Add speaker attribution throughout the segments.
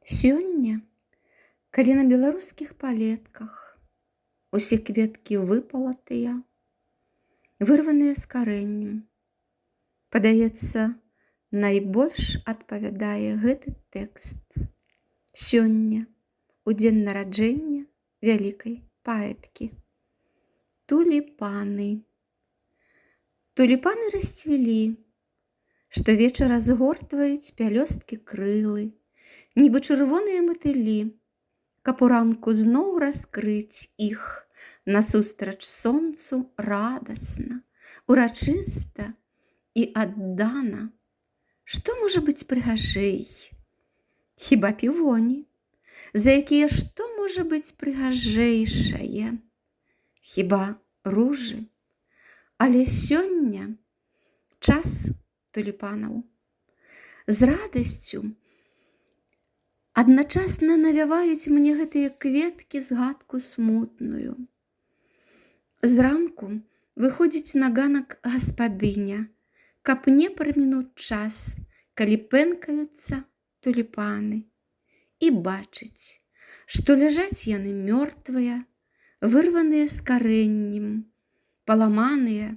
Speaker 1: Сёння, калі на беларускіх палетках усе кветкі выпалатыя, вырваныя з карэннем, падаецца, найбольш адпавядае гэты тэкст. Сёння, у дзень нараджэння вялікай паэткі. Туліпаны. Туліпаны расцвілі, штовечар разгортваюць пялёсткі крылы, нібы чырвоныя матылі, каб уранку зноў раскрыць іх насустрач сонцу радасна, урачыста і аддана. Што можа быць прыгажэй? Хіба півоні, за якія што можа быць прыгажэйшае? Хіба ружы? Але сёння час туліпанаў. З радасцю адначасна навяваюць мне гэтыя кветкі згадку смутную. Зранку выходзіць на ганак гаспадыня, каб не прамінуць час, калі пэнкаюцца туліпаны, і бачыць, што ляжаць яны мёртвыя, вырваныя з карэннем, паламаныя,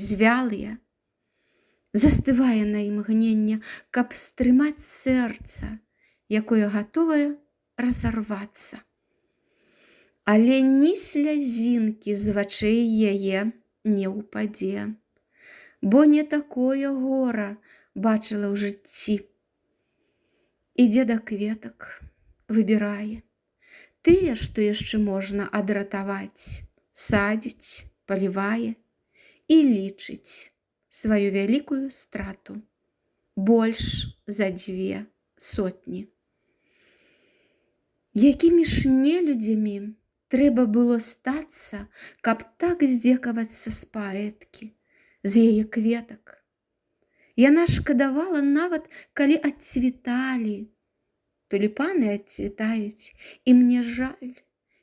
Speaker 1: звялыя. Застывае на імгненне, каб стрымаць сэрца, якое гатовае разарвацца. Але ні слязінкі з вачэй яе не ўпадзе, бо не такое гора бачыла ў жыцці. Ідзе да кветак, выбірае. Тыя, што яшчэ можна адратаваць, садзіць, палівае і лічыць сваю вялікую страту, больш за 2 сотні. Якімі ж нелюдзямі трэба было стацца, каб так здзекавацца з паэткі, з яе кветак. Яна шкадавала нават, калі адцвіталі. Туліпаны адцвітаюць, і мне жаль,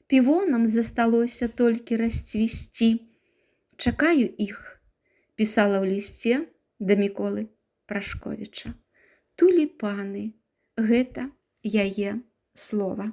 Speaker 1: півонам засталося толькі расцвісці. Чакаю іх, пісала ў лісце да Міколы Прашковіча. Туліпаны — гэта яе слова.